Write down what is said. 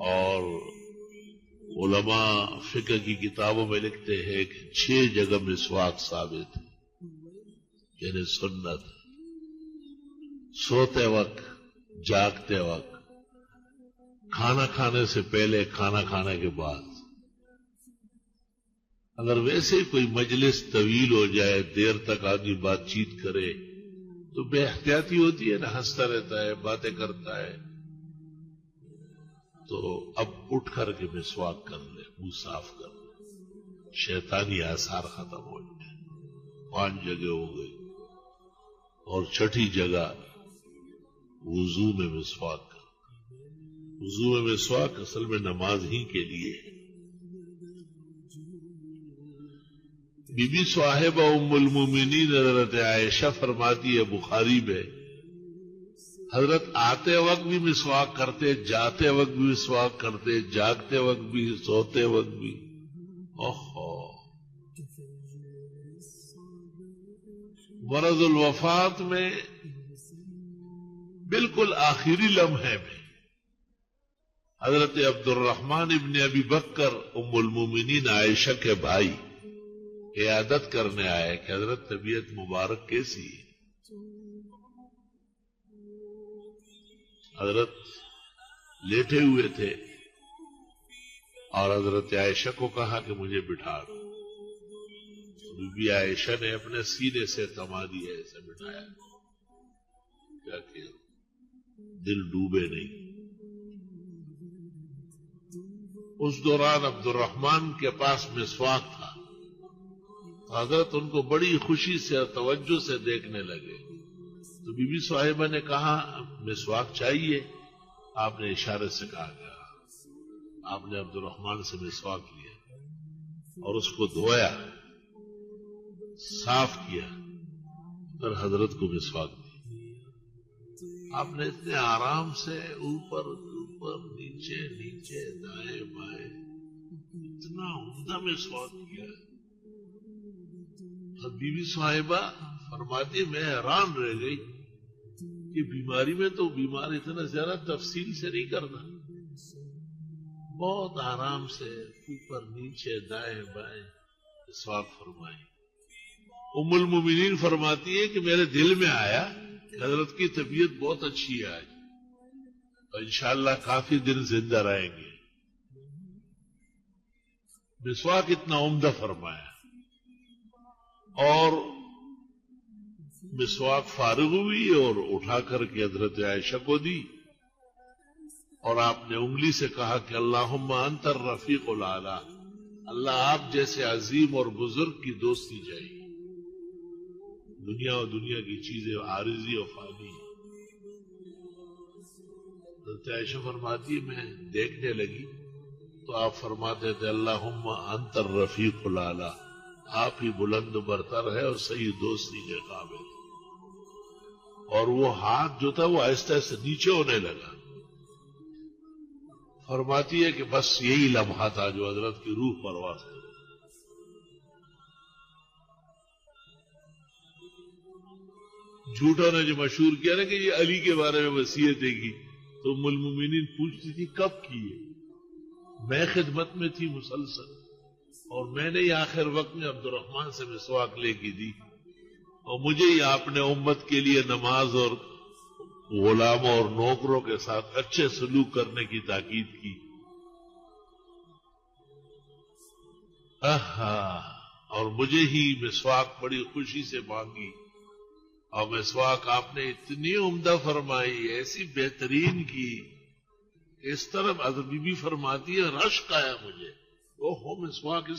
اور علماء فقہ کی کتابوں میں لکھتے ہیں کہ 6 جگہ مسواک ثابت ہے، یعنی سنت، سوتے وقت، جاگتے وقت، کھانا کھانے سے پہلے، کھانا کھانے کے بعد۔ اگر ویسے کوئی مجلس طویل ہو جائے، دیر تک آدمی بات چیت کرے تو بے احتیاطی ہوتی ہے نا، ہنستا رہتا ہے، باتیں کرتا ہے، تو اب اٹھ کر کے مسواک کر لے، منہ صاف کر لے، شیطانی آثار ختم ہو جائے۔ 5 جگہ ہو گئی، اور 6ٹھی جگہ وضو میں مسواک کر۔ وضو میں مسواک اصل میں نماز ہی کے لیے ہے۔ بی بی صاحبہ ام المومنین حضرت عائشہ فرماتی ہے بخاری میں، حضرت آتے وقت بھی مسواک کرتے، جاتے وقت بھی مسواک کرتے، جاگتے وقت بھی، سوتے وقت بھی۔ اوہو، مرض الوفات میں بالکل آخری لمحے میں حضرت عبد الرحمن ابن ابی بکر ام المومنین عائشہ کے بھائی عیادت کرنے آئے کہ حضرت طبیعت مبارک کیسی ہے؟ حضرت لیٹے ہوئے تھے اور حضرت عائشہ کو کہا کہ مجھے بٹھا دو۔ بی بی عائشہ نے اپنے سینے سے تمادی ایسے بٹھایا کیا کہ دل ڈوبے نہیں۔ اس دوران عبد الرحمن کے پاس مسواک تھا، حضرت ان کو بڑی خوشی سے اور توجہ سے دیکھنے لگے، تو بی بی صاحبہ نے کہا مسواک چاہیے؟ آپ نے اشارے سے کہا گیا۔ آپ نے عبد الرحمن سے مسواک لیا اور اس کو دھویا، صاف کیا، پھر حضرت کو مسواک دی۔ آپ نے اتنے آرام سے اوپر اوپر، نیچے نیچے، دائیں بائیں، اتنا عمدہ مسواک کیا۔ اور بی بی صاحبہ فرماتی میں حیران رہ گئی کہ بیماری میں تو بیمار اتنا زیادہ تفصیل سے نہیں کرنا، بہت آرام سے اوپر نیچے دائیں بائیں مسواک فرمائی۔ ام المومنین فرماتی ہے کہ میرے دل میں آیا کہ حضرت کی طبیعت بہت اچھی ہے آج، اور انشاءاللہ کافی دن زندہ رہیں گے۔ مسواک اتنا عمدہ فرمایا، اور مسواک فارغ ہوئی اور اٹھا کر کے حضرت عائشہ کو دی، اور آپ نے انگلی سے کہا کہ اللہم انت الرفیق الاعلی، اللہ آپ جیسے عظیم اور بزرگ کی دوستی چاہیے۔ دنیا اور دنیا کی چیزیں عارضی اور فانی ہیں۔ حضرت عائشہ فرماتی ہے میں دیکھنے لگی تو آپ فرماتے تھے اللہم انت الرفیق الاعلی، آپ ہی بلند برتر ہے اور صحیح دوستی کے قابل۔ اور وہ ہاتھ جو تھا وہ آہستہ آہستہ نیچے ہونے لگا۔ فرماتی ہے کہ بس یہی لمحہ تھا جو حضرت کی روح پرواز کر۔ جھوٹوں نے جو مشہور کیا نا کہ یہ علی کے بارے میں وصیتیں کی، تو ام المومنین پوچھتی تھی کب کی ہے؟ میں خدمت میں تھی مسلسل، اور میں نے آخر وقت میں عبد الرحمن سے مسواک لے کی دی، اور مجھے ہی آپ نے امت کے لیے نماز اور غلاموں اور نوکروں کے ساتھ اچھے سلوک کرنے کی تاکید کی۔ اور مجھے ہی مسواک بڑی خوشی سے مانگی، اور مسواک آپ نے اتنی عمدہ فرمائی، ایسی بہترین کی، اس طرح حضرت بی بی فرماتی ہے رشک آیا مجھے، مسواک اس